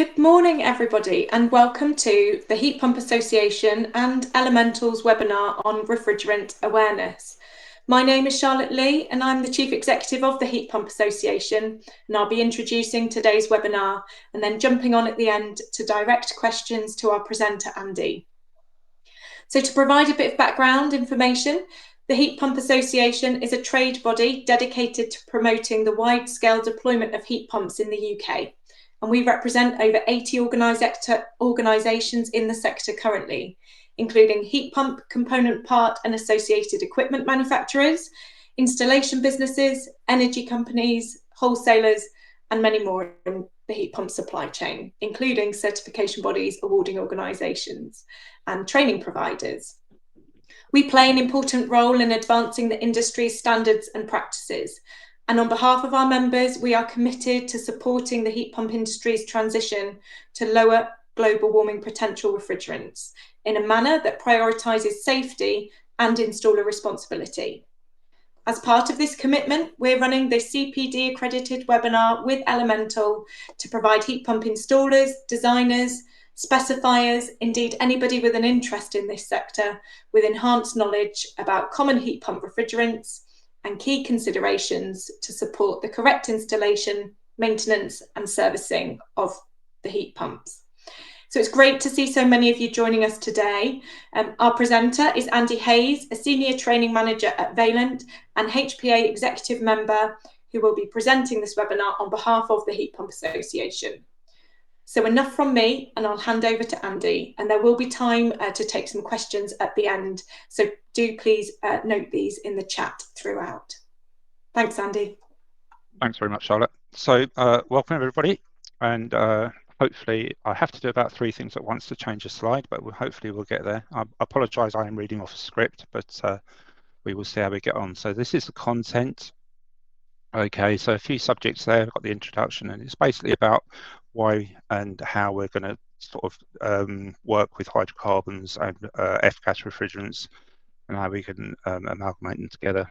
Good morning, everybody, and welcome to the Heat Pump Association and Elementals webinar on refrigerant awareness. My name is Charlotte Lee, and I'm the Chief Executive of the Heat Pump Association, and I'll be introducing today's webinar and then jumping on at the end to direct questions to our presenter, Andy. So to provide a bit of background information, the Heat Pump Association is a trade body dedicated to promoting the wide-scale deployment of heat pumps in the UK. And we represent over 80 organisations in the sector currently, including heat pump, component part and associated equipment manufacturers, installation businesses, energy companies, wholesalers, and many more in the heat pump supply chain, including certification bodies, awarding organisations, and training providers. We play an important role in advancing the industry's standards and practices. And on behalf of our members, we are committed to supporting the heat pump industry's transition to lower global warming potential refrigerants in a manner that prioritises safety and installer responsibility. As part of this commitment, we're running the CPD accredited webinar with Elemental to provide heat pump installers, designers, specifiers, indeed anybody with an interest in this sector, with enhanced knowledge about common heat pump refrigerants and key considerations to support the correct installation, maintenance and servicing of the heat pumps. So it's great to see so many of you joining us today. Our presenter is Andy Hayes, a Senior Training Manager at Valent and HPA Executive Member, who will be presenting this webinar on behalf of the Heat Pump Association. So enough from me, and I'll hand over to Andy, and there will be time to take some questions at the end. So do please note these in the chat throughout. Thanks, Andy. Thanks very much, Charlotte. So welcome everybody, and hopefully I have to do about 3 things at once to change a slide, but hopefully we'll get there. I apologise, I am reading off a script, but we will see how we get on. So this is the content. Okay, so a few subjects there. I've got the introduction, and it's basically about why and how we're going to sort of work with hydrocarbons and F-gas refrigerants, and how we can amalgamate them together,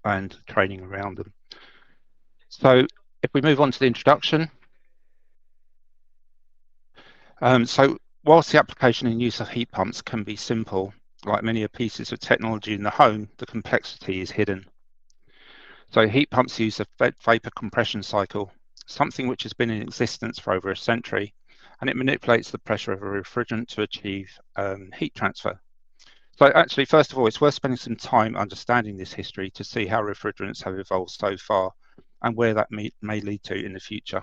and training around them. So if we move on to the introduction. So whilst the application and use of heat pumps can be simple, like many pieces of technology in the home, the complexity is hidden. So heat pumps use a vapor compression cycle, something which has been in existence for over a century, and it manipulates the pressure of a refrigerant to achieve heat transfer. So actually, first of all, it's worth spending some time understanding this history to see how refrigerants have evolved so far and where that may lead to in the future.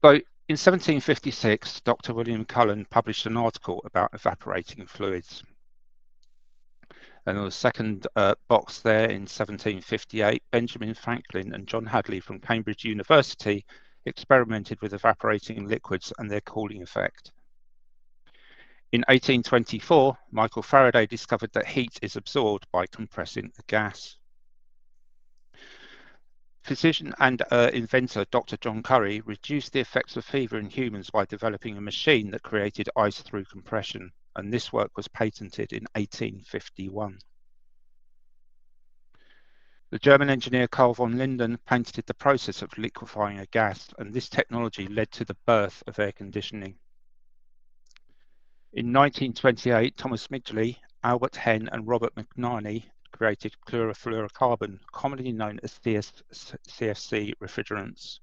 So in 1756, Dr. William Cullen published an article about evaporating fluids. And on the second box there in 1758, Benjamin Franklin and John Hadley from Cambridge University experimented with evaporating liquids and their cooling effect. In 1824, Michael Faraday discovered that heat is absorbed by compressing a gas. Physician and inventor Dr. John Curry reduced the effects of fever in humans by developing a machine that created ice through compression, and this work was patented in 1851. The German engineer Carl von Linden patented the process of liquefying a gas, and this technology led to the birth of air conditioning. In 1928, Thomas Midgley, Albert Henn and Robert McNarney created chlorofluorocarbon, commonly known as CFC refrigerants.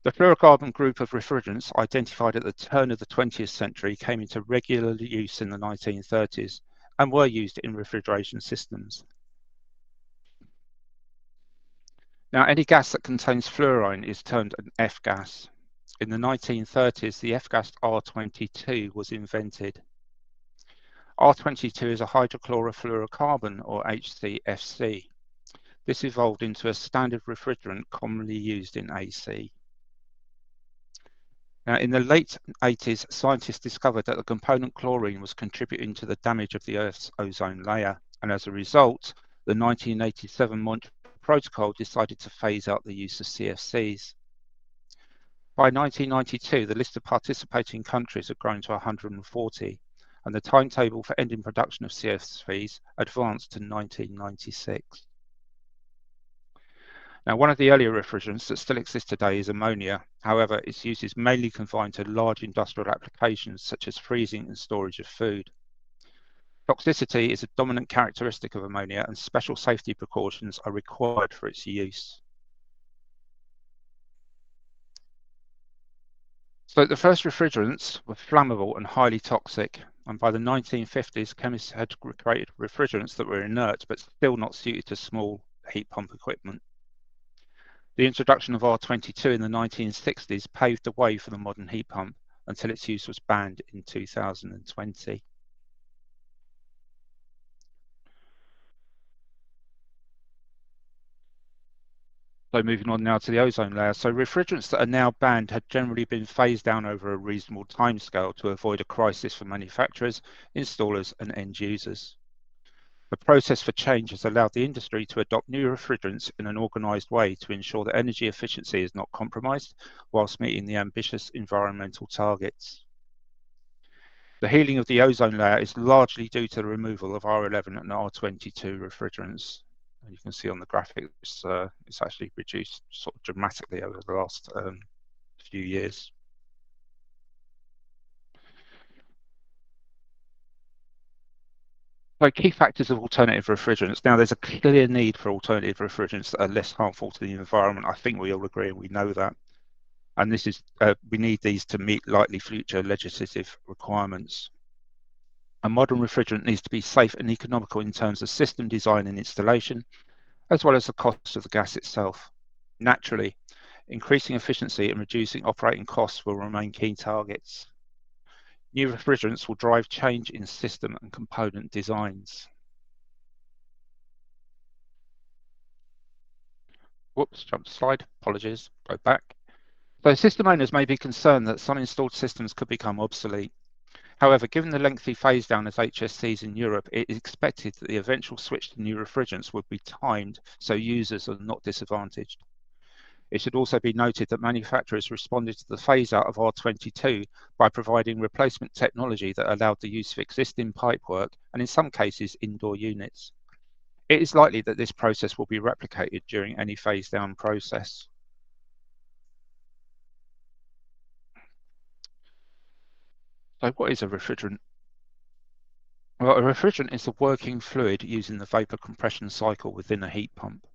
The fluorocarbon group of refrigerants identified at the turn of the 20th century came into regular use in the 1930s and were used in refrigeration systems. Now, any gas that contains fluorine is termed an F-gas. In the 1930s, the F-gas R22 was invented. R22 is a hydrochlorofluorocarbon, or HCFC. This evolved into a standard refrigerant commonly used in AC. Now, in the late 80s, scientists discovered that the component chlorine was contributing to the damage of the Earth's ozone layer, and as a result, the 1987 Montreal Protocol decided to phase out the use of CFCs. By 1992, the list of participating countries had grown to 140, and the timetable for ending production of CFCs advanced to 1996. Now, one of the earlier refrigerants that still exists today is ammonia. However, its use is mainly confined to large industrial applications such as freezing and storage of food. Toxicity is a dominant characteristic of ammonia, and special safety precautions are required for its use. So the first refrigerants were flammable and highly toxic, and by the 1950s, chemists had created refrigerants that were inert but still not suited to small heat pump equipment. The introduction of R22 in the 1960s paved the way for the modern heat pump until its use was banned in 2020. So moving on now to the ozone layer. So refrigerants that are now banned had generally been phased down over a reasonable timescale to avoid a crisis for manufacturers, installers and end users. The process for change has allowed the industry to adopt new refrigerants in an organised way to ensure that energy efficiency is not compromised whilst meeting the ambitious environmental targets. The healing of the ozone layer is largely due to the removal of R11 and R22 refrigerants. And you can see on the graphic, it's actually reduced sort of dramatically over the last few years. So key factors of alternative refrigerants. Now, there's a clear need for alternative refrigerants that are less harmful to the environment. I think we all agree and we know that. And this is we need these to meet likely future legislative requirements. A modern refrigerant needs to be safe and economical in terms of system design and installation, as well as the cost of the gas itself. Naturally, increasing efficiency and reducing operating costs will remain key targets. New refrigerants will drive change in system and component designs. Whoops, jump slide, apologies, go back. So system owners may be concerned that some installed systems could become obsolete. However, given the lengthy phase down as HSCs in Europe, it is expected that the eventual switch to new refrigerants would be timed so users are not disadvantaged. It should also be noted that manufacturers responded to the phase out of R22 by providing replacement technology that allowed the use of existing pipework and in some cases indoor units. It is likely that this process will be replicated during any phase down process. So what is a refrigerant? Well, a refrigerant is the working fluid using the vapor compression cycle within a heat pump.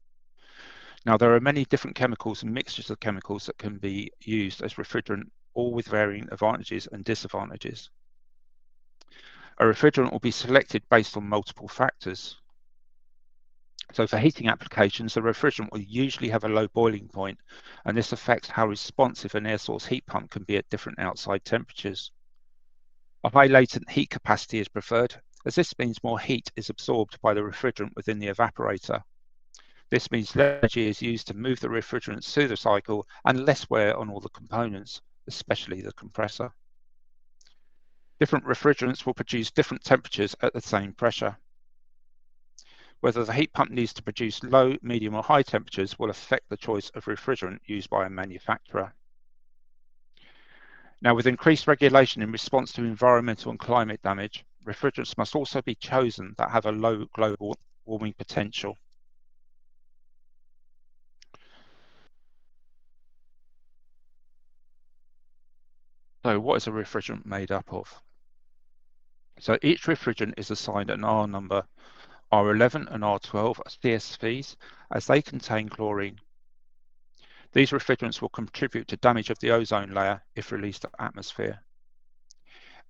Now, there are many different chemicals and mixtures of chemicals that can be used as refrigerant, all with varying advantages and disadvantages. A refrigerant will be selected based on multiple factors. So for heating applications, the refrigerant will usually have a low boiling point, and this affects how responsive an air source heat pump can be at different outside temperatures. A high latent heat capacity is preferred, as this means more heat is absorbed by the refrigerant within the evaporator. This means less energy is used to move the refrigerants through the cycle and less wear on all the components, especially the compressor. Different refrigerants will produce different temperatures at the same pressure. Whether the heat pump needs to produce low, medium or high temperatures will affect the choice of refrigerant used by a manufacturer. Now, with increased regulation in response to environmental and climate damage, refrigerants must also be chosen that have a low global warming potential. So what is a refrigerant made up of? So each refrigerant is assigned an R number. R11 and R12 are CSVs as they contain chlorine. These refrigerants will contribute to damage of the ozone layer if released to atmosphere.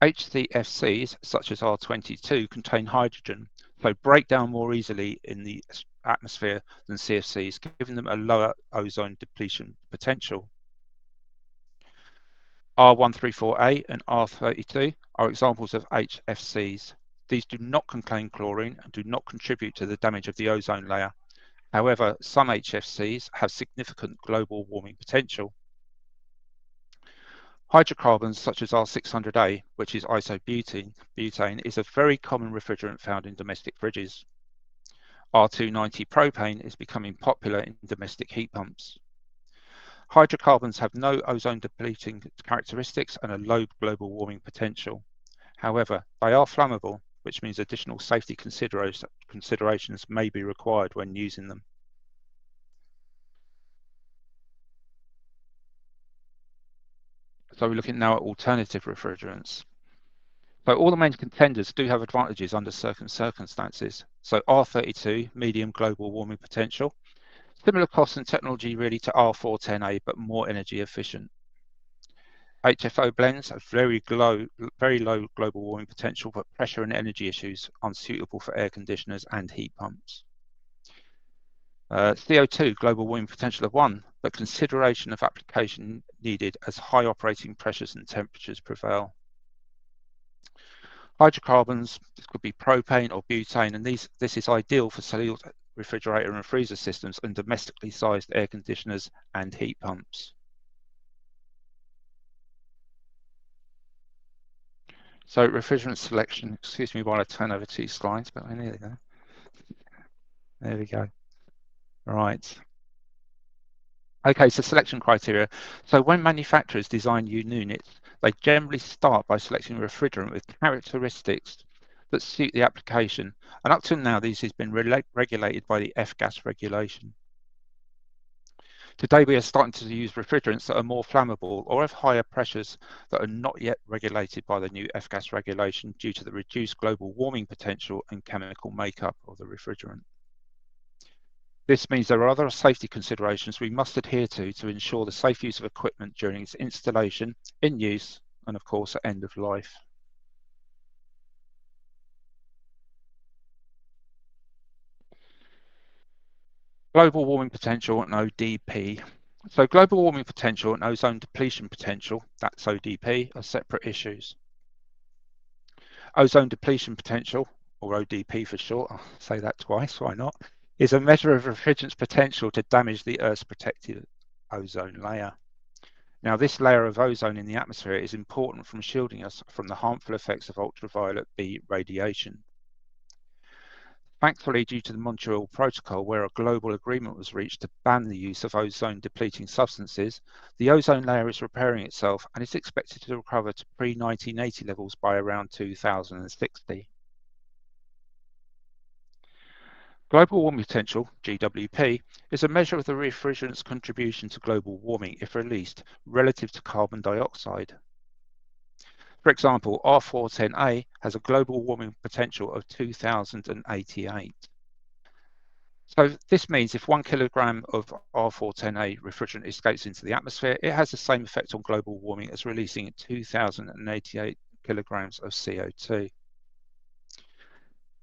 HCFCs, such as R22, contain hydrogen, so break down more easily in the atmosphere than CFCs, giving them a lower ozone depletion potential. R134A and R32 are examples of HFCs. These do not contain chlorine and do not contribute to the damage of the ozone layer. However, some HFCs have significant global warming potential. Hydrocarbons such as R600A, which is isobutane, is a very common refrigerant found in domestic fridges. R290 propane is becoming popular in domestic heat pumps. Hydrocarbons have no ozone depleting characteristics and a low global warming potential. However, they are flammable, which means additional safety considerations may be required when using them. So we're looking now at alternative refrigerants. So all the main contenders do have advantages under certain circumstances. So R32, medium global warming potential, similar cost and technology really to R410A, but more energy efficient. HFO blends have very low global warming potential, but pressure and energy issues unsuitable for air conditioners and heat pumps. CO2 global warming potential of 1, but consideration of application needed as high operating pressures and temperatures prevail. Hydrocarbons, this could be propane or butane, and this is ideal for sealed refrigerator and freezer systems and domestically sized air conditioners and heat pumps. So refrigerant selection, excuse me while I turn over 2 slides, but we're nearly there. There we go. Right. Okay, so selection criteria. So when manufacturers design new units, they generally start by selecting a refrigerant with characteristics that suit the application. And up till now, this has been regulated by the F-gas regulation. Today, we are starting to use refrigerants that are more flammable or have higher pressures that are not yet regulated by the new F-gas regulation due to the reduced global warming potential and chemical makeup of the refrigerant. This means there are other safety considerations we must adhere to ensure the safe use of equipment during its installation, in use, and of course at end of life. Global warming potential and ODP. So global warming potential and ozone depletion potential, that's ODP, are separate issues. Ozone depletion potential, or ODP for short, I'll say that twice, why not, is a measure of refrigerant's potential to damage the Earth's protective ozone layer. Now, this layer of ozone in the atmosphere is important from shielding us from the harmful effects of ultraviolet B radiation. Thankfully, due to the Montreal Protocol, where a global agreement was reached to ban the use of ozone-depleting substances, the ozone layer is repairing itself and is expected to recover to pre-1980 levels by around 2060. Global warming potential, GWP, is a measure of the refrigerant's contribution to global warming if released relative to carbon dioxide. For example, R410A has a global warming potential of 2088. So this means if 1 kilogram of R410A refrigerant escapes into the atmosphere, it has the same effect on global warming as releasing 2088 kilograms of CO2.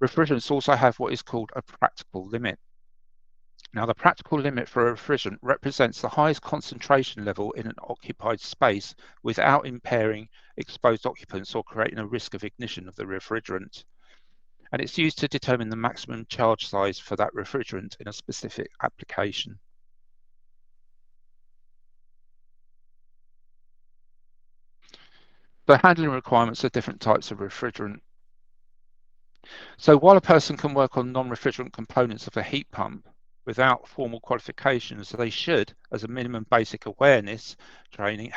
Refrigerants also have what is called a practical limit. Now, the practical limit for a refrigerant represents the highest concentration level in an occupied space without impairing exposed occupants or creating a risk of ignition of the refrigerant. And it's used to determine the maximum charge size for that refrigerant in a specific application. The handling requirements of different types of refrigerant. So while a person can work on non-refrigerant components of a heat pump without formal qualifications, they should, as a minimum basic awareness training,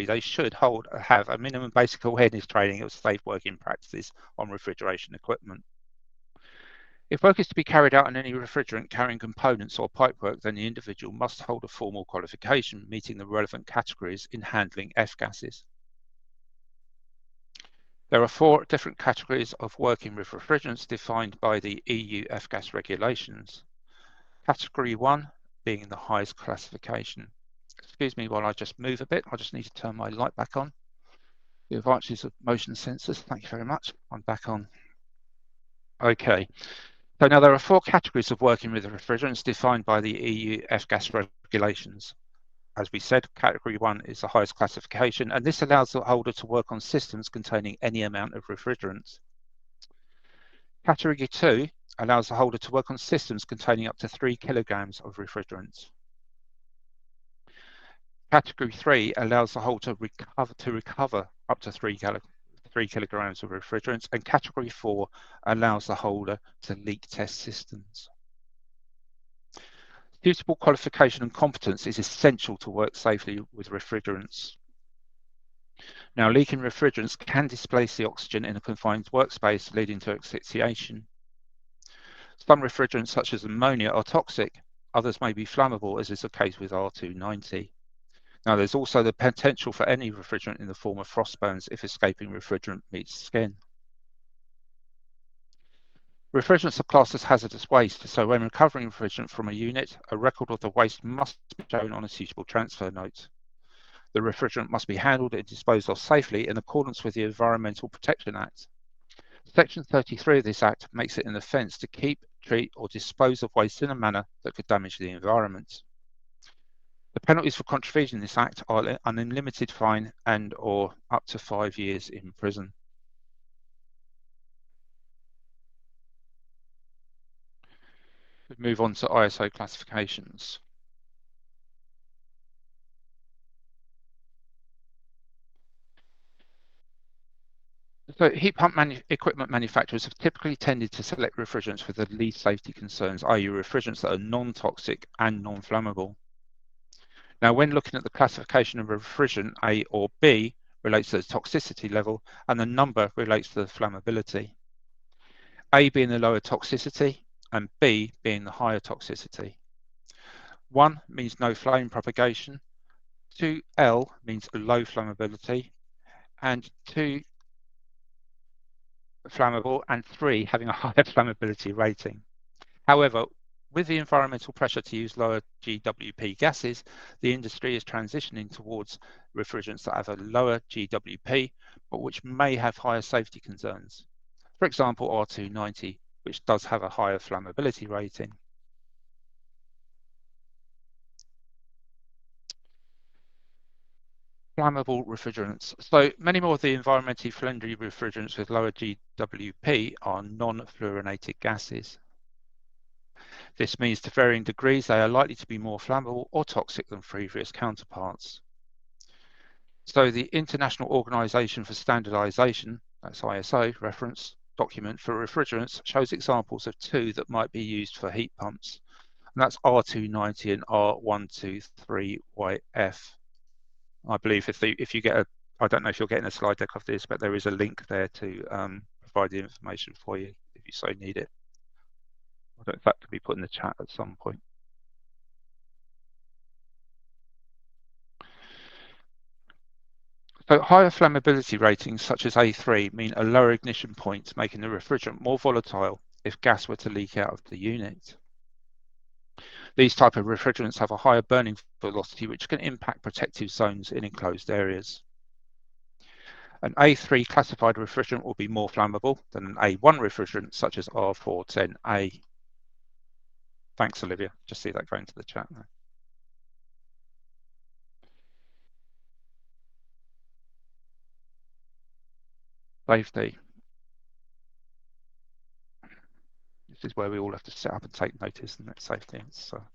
they should have a minimum basic awareness training of safe working practices on refrigeration equipment. If work is to be carried out on any refrigerant carrying components or pipework, then the individual must hold a formal qualification meeting the relevant categories in handling F-gases. There are 4 different categories of working with refrigerants defined by the EU F-gas regulations. Category 1 being the highest classification. Excuse me while I just move a bit. I just need to turn my light back on. The advantages of motion sensors. Thank you very much. I'm back on. Okay. So now there are 4 categories of working with refrigerants defined by the EU F-gas regulations. As we said, category 1 is the highest classification, and this allows the holder to work on systems containing any amount of refrigerants. Category 2 allows the holder to work on systems containing up to 3 kilograms of refrigerants. Category 3 allows the holder to recover up to 3 kilograms of refrigerants, and Category 4 allows the holder to leak test systems. Suitable qualification and competence is essential to work safely with refrigerants. Now, leaking refrigerants can displace the oxygen in a confined workspace, leading to asphyxiation. Some refrigerants, such as ammonia, are toxic. Others may be flammable, as is the case with R290. Now, there's also the potential for any refrigerant in the form of frost burns if escaping refrigerant meets skin. Refrigerants are classed as hazardous waste, so when recovering refrigerant from a unit, a record of the waste must be shown on a suitable transfer note. The refrigerant must be handled and disposed of safely in accordance with the Environmental Protection Act. Section 33 of this Act makes it an offence to keep, treat or dispose of waste in a manner that could damage the environment. The penalties for contravening this Act are an unlimited fine and or up to 5 years in prison. We move on to ISO classifications. So heat pump equipment manufacturers have typically tended to select refrigerants with the least safety concerns, i.e. refrigerants that are non-toxic and non-flammable. Now, when looking at the classification of a refrigerant, A or B relates to the toxicity level and the number relates to the flammability. A being the lower toxicity and B being the higher toxicity. 1 means no flame propagation, 2L means low flammability, and 2 flammable, and 3 having a higher flammability rating. However, with the environmental pressure to use lower GWP gases, the industry is transitioning towards refrigerants that have a lower GWP, but which may have higher safety concerns. For example, R290, which does have a higher flammability rating. Flammable refrigerants. So many more of the environmentally friendly refrigerants with lower GWP are non-fluorinated gases. This means to varying degrees they are likely to be more flammable or toxic than previous counterparts. So the International Organization for Standardization, that's ISO reference document for refrigerants, shows examples of 2 that might be used for heat pumps. And that's R290 and R123YF. I believe if you get a, I don't know if you're getting a slide deck of this, but there is a link there to provide the information for you if you so need it. I don't know if that can be put in the chat at some point. So higher flammability ratings such as A3 mean a lower ignition point, making the refrigerant more volatile if gas were to leak out of the unit. These type of refrigerants have a higher burning velocity which can impact protective zones in enclosed areas. An A3 classified refrigerant will be more flammable than an A1 refrigerant such as R410A. Thanks, Olivia. Just see that going to the chat now. Safety. This is where we all have to sit up and take notice, and that's safety. It's a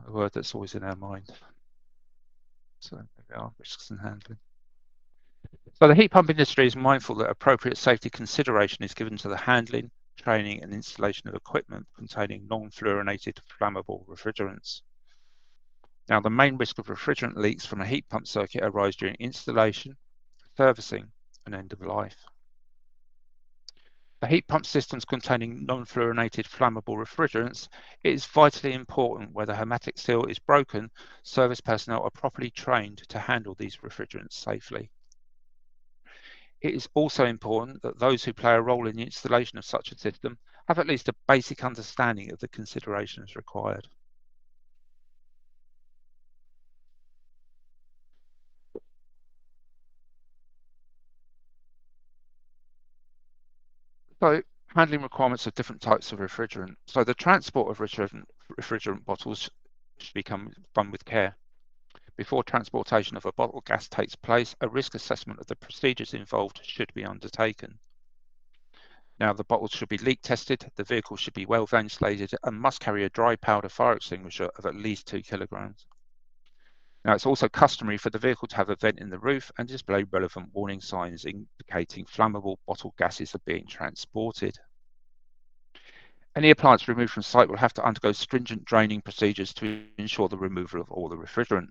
word that's always in our mind. So there we are, risks and handling. So the heat pump industry is mindful that appropriate safety consideration is given to the handling, training and installation of equipment containing non-fluorinated flammable refrigerants. Now, the main risk of refrigerant leaks from a heat pump circuit arise during installation, servicing and end of life. For heat pump systems containing non-fluorinated flammable refrigerants, it is vitally important where the hermetic seal is broken, service personnel are properly trained to handle these refrigerants safely. It is also important that those who play a role in the installation of such a system have at least a basic understanding of the considerations required. So, handling requirements of different types of refrigerant. So the transport of refrigerant bottles should be done with care. Before transportation of a bottle gas takes place, a risk assessment of the procedures involved should be undertaken. Now, the bottles should be leak tested, the vehicle should be well ventilated and must carry a dry powder fire extinguisher of at least 2 kilograms. Now, it's also customary for the vehicle to have a vent in the roof and display relevant warning signs indicating flammable bottle gases are being transported. Any appliance removed from site will have to undergo stringent draining procedures to ensure the removal of all the refrigerant.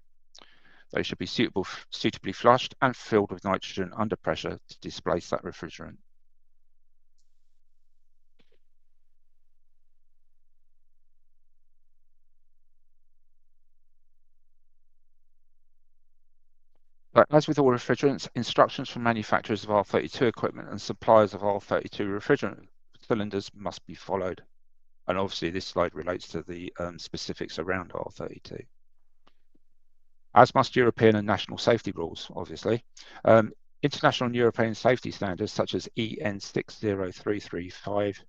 They should be suitably flushed and filled with nitrogen under pressure to displace that refrigerant. But as with all refrigerants, instructions from manufacturers of R32 equipment and suppliers of R32 refrigerant cylinders must be followed. And obviously this slide relates to the specifics around R32. As must European and national safety rules, obviously. International and European safety standards such as EN 60335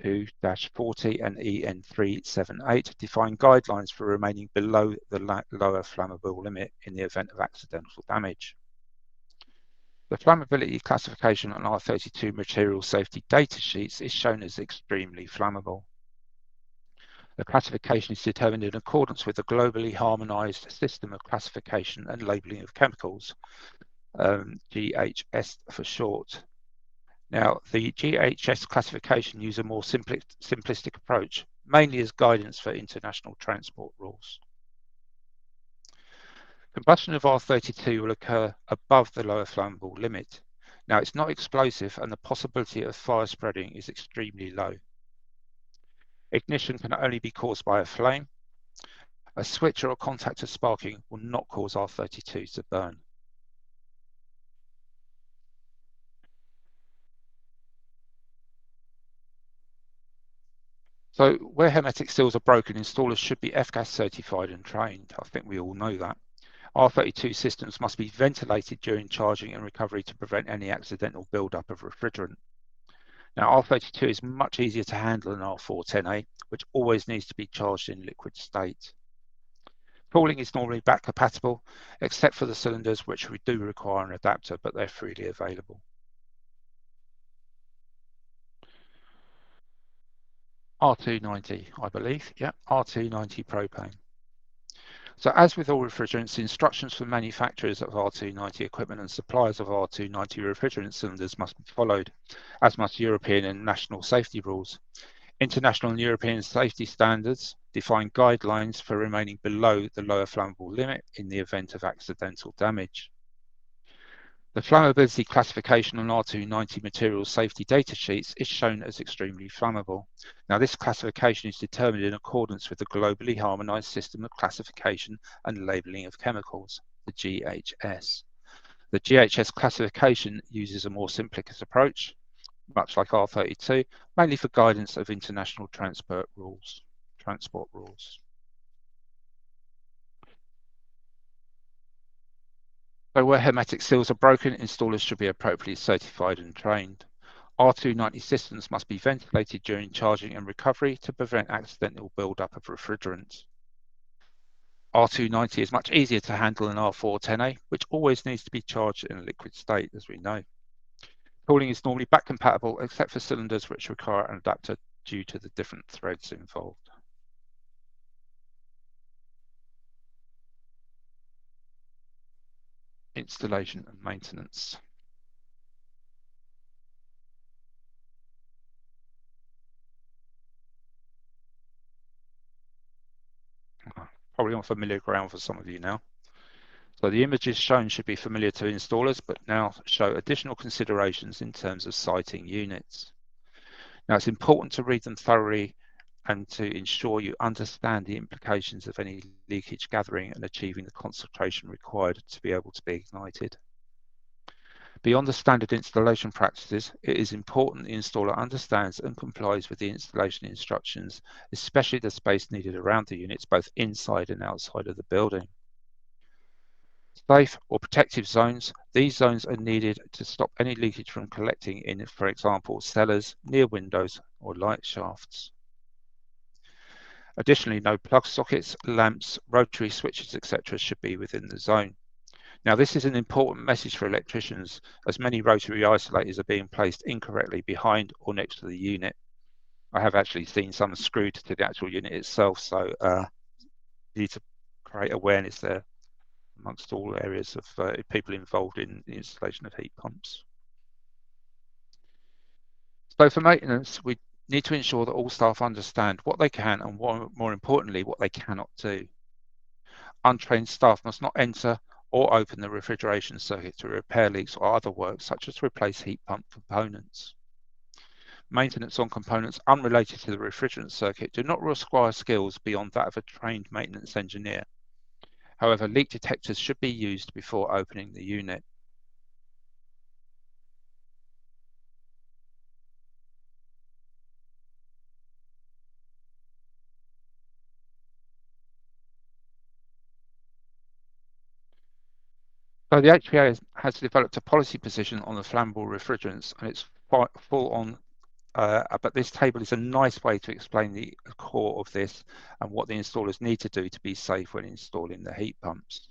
2-40 and EN 378 define guidelines for remaining below the lower flammable limit in the event of accidental damage. The flammability classification on R32 material safety data sheets is shown as extremely flammable. The classification is determined in accordance with the globally harmonized system of classification and labeling of chemicals, GHS for short. Now, the GHS classification uses a more simplistic approach, mainly as guidance for international transport rules. Combustion of R32 will occur above the lower flammable limit. Now, it's not explosive and the possibility of fire spreading is extremely low. Ignition can only be caused by a flame. A switch or a contactor sparking will not cause R32 to burn. So where hermetic seals are broken, installers should be F-gas certified and trained. I think we all know that. R32 systems must be ventilated during charging and recovery to prevent any accidental buildup of refrigerant. Now R32 is much easier to handle than R410A, which always needs to be charged in liquid state. Cooling is normally back compatible, except for the cylinders which we do require an adapter, but they're freely available. R290, I believe. Yeah, R290 propane. So as with all refrigerants, instructions for manufacturers of R290 equipment and suppliers of R290 refrigerant cylinders must be followed, as must European and national safety rules. International and European safety standards define guidelines for remaining below the lower flammable limit in the event of accidental damage. The flammability classification on R290 materials safety data sheets is shown as extremely flammable. Now, this classification is determined in accordance with the globally harmonized system of classification and labeling of chemicals, the GHS. The GHS classification uses a more simplified approach, much like R32, mainly for guidance of international transport rules. So where hermetic seals are broken, installers should be appropriately certified and trained. R290 systems must be ventilated during charging and recovery to prevent accidental buildup of refrigerant. R290 is much easier to handle than R410A, which always needs to be charged in a liquid state, as we know. Cooling is normally back compatible, except for cylinders which require an adapter due to the different threads involved. Installation and maintenance. Probably on familiar ground for some of you now. So the images shown should be familiar to installers, but now show additional considerations in terms of siting units. Now it's important to read them thoroughly and to ensure you understand the implications of any leakage gathering and achieving the concentration required to be able to be ignited. Beyond the standard installation practices, it is important the installer understands and complies with the installation instructions, especially the space needed around the units, both inside and outside of the building. Safe or protective zones. These zones are needed to stop any leakage from collecting in, for example, cellars, near windows or light shafts. Additionally, no plug sockets, lamps, rotary switches, etc. should be within the zone. Now, this is an important message for electricians, as many rotary isolators are being placed incorrectly behind or next to the unit. I have actually seen some screwed to the actual unit itself, so you need to create awareness there amongst all areas of people involved in the installation of heat pumps. So for maintenance, we need to ensure that all staff understand what they can and more importantly, what they cannot do. Untrained staff must not enter or open the refrigeration circuit to repair leaks or other work, such as to replace heat pump components. Maintenance on components unrelated to the refrigerant circuit do not require skills beyond that of a trained maintenance engineer. However, leak detectors should be used before opening the unit. So the HPA has developed a policy position on the flammable refrigerants, and it's full on. But this table is a nice way to explain the core of this and what the installers need to do to be safe when installing the heat pumps.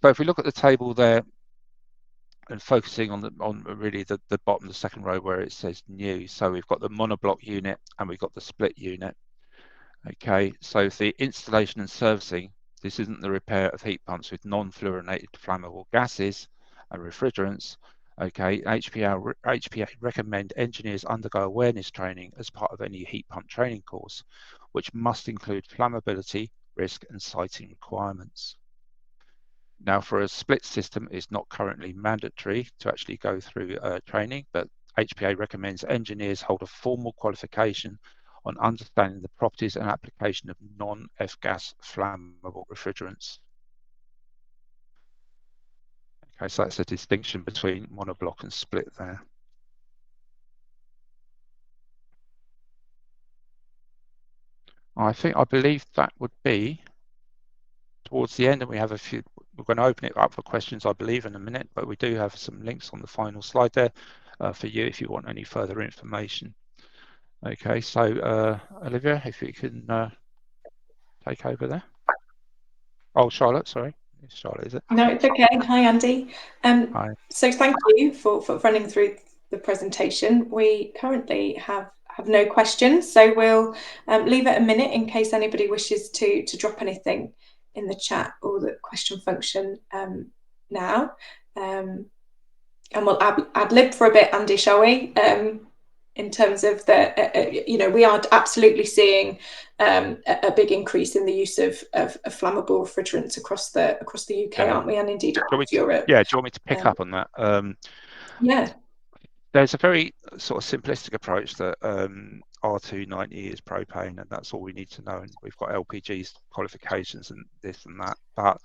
So if we look at the table there and focusing on really the bottom, the second row where it says new. So we've got the monoblock unit and we've got the split unit. Okay, so for the installation and servicing, this isn't the repair of heat pumps with non-fluorinated flammable gases and refrigerants. Okay, HPA recommend engineers undergo awareness training as part of any heat pump training course, which must include flammability, risk and siting requirements. Now, for a split system, it's not currently mandatory to actually go through training, but HPA recommends engineers hold a formal qualification on understanding the properties and application of non-F-gas flammable refrigerants. Okay, so that's a distinction between monoblock and split there. I believe that would be towards the end, and we have a few. We're going to open it up for questions, I believe, in a minute, but we do have some links on the final slide there for you if you want any further information. Okay, so Olivia, if you can take over there. Oh, Charlotte, sorry. It's Charlotte, is it? No, it's okay. Hi, Andy. Hi. So thank you for running through the presentation. We currently have no questions, so we'll leave it a minute in case anybody wishes to drop anything in the chat or the question function now. And we'll ad lib for a bit, Andy, shall we? In terms of we are absolutely seeing a big increase in the use of flammable refrigerants across the UK, Yeah. aren't we? And indeed across Europe. Yeah, do you want me to pick up on that? Yeah. There's a very sort of simplistic approach that R290 is propane, and that's all we need to know. And we've got LPG's qualifications and this and that. But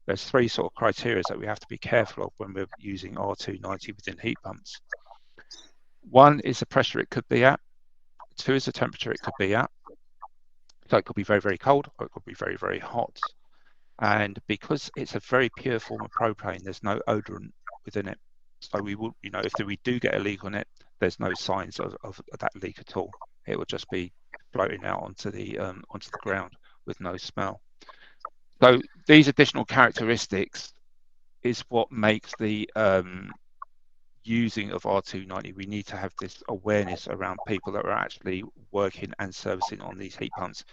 there's three sort of criteria that we have to be careful of when we're using R290 within heat pumps. One is the pressure it could be at. Two is the temperature it could be at. So it could be very, very cold, or it could be very, very hot. And because it's a very pure form of propane, there's no odorant within it. So we will, if we do get a leak on it, there's no signs of that leak at all. It will just be floating out onto the ground with no smell. So these additional characteristics is what makes the using of R290. We need to have this awareness around people that are actually working and servicing on these heat pumps,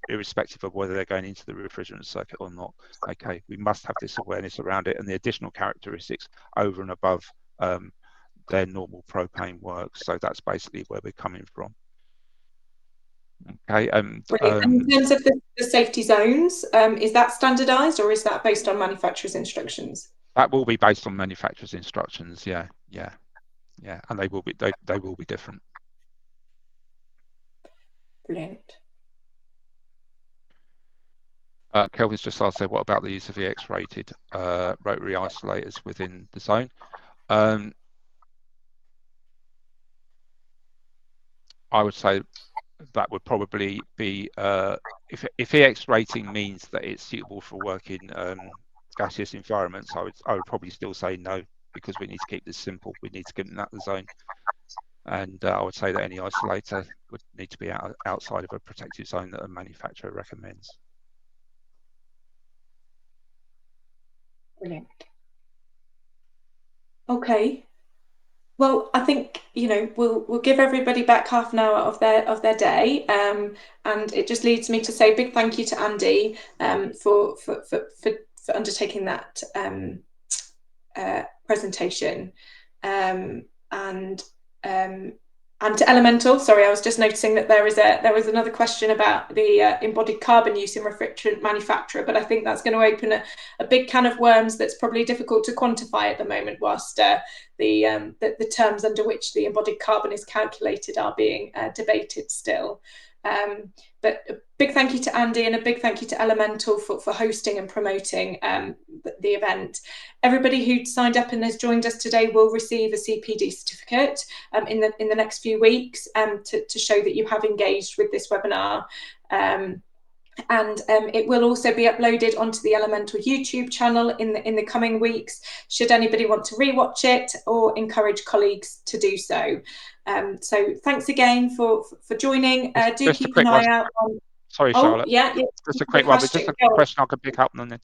irrespective of whether they're going into the refrigerant circuit or not. Okay, we must have this awareness around it and the additional characteristics over and above their normal propane work. So that's basically where we're coming from. Okay. And in terms of the safety zones, is that standardized or is that based on manufacturer's instructions? That will be based on manufacturer's instructions. Yeah, and they will be different. Brilliant. Kelvin's just asked there, what about the use of EX-rated rotary isolators within the zone? I would say that would probably be, if EX rating means that it's suitable for working gaseous environments, I would probably still say no, because we need to keep this simple. We need to get in that zone. And I would say that any isolator would need to be outside of a protected zone that a manufacturer recommends. Brilliant. Okay. Well, I think we'll give everybody back half an hour of their day, and it just leads me to say a big thank you to Andy for undertaking that presentation, and to Elemental. Sorry, I was just noticing that there was another question about the embodied carbon use in refrigerant manufacture, but I think that's going to open a big can of worms that's probably difficult to quantify at the moment, whilst the terms under which the embodied carbon is calculated are being debated still. But a big thank you to Andy and a big thank you to Elemental for hosting and promoting the event. Everybody who signed up and has joined us today will receive a CPD certificate in the next few weeks to show that you have engaged with this webinar. And it will also be uploaded onto the Elemental YouTube channel in the coming weeks, should anybody want to rewatch it or encourage colleagues to do so. So thanks again for joining. Do Just a keep an quick one. eye out on... Sorry, Oh, Charlotte. yeah. Just a quick one, but just a question I could pick up on.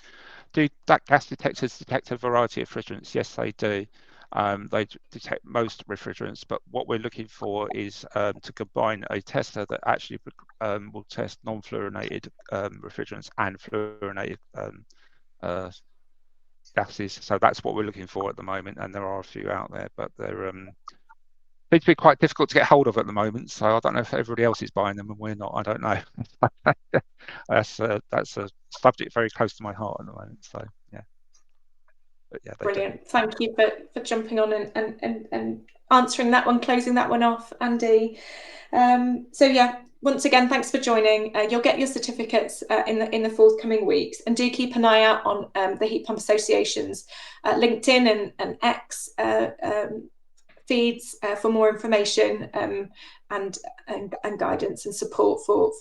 Do gas detectors detect a variety of refrigerants? Yes, they do. They detect most refrigerants, but what we're looking for is to combine a tester that actually will test non-fluorinated refrigerants and fluorinated gases. So that's what we're looking for at the moment, and there are a few out there, but they're seem to be quite difficult to get hold of at the moment. So I don't know if everybody else is buying them and we're not. I don't know. That's a subject very close to my heart at the moment. So yeah. But yeah, brilliant. Thank you for jumping on and answering that one, closing that one off, Andy. So yeah, once again, thanks for joining. You'll get your certificates in the forthcoming weeks, and do keep an eye out on the Heat Pump Association's LinkedIn and X feeds for more information and guidance and support for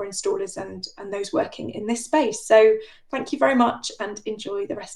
installers and those working in this space. So thank you very much and enjoy the rest of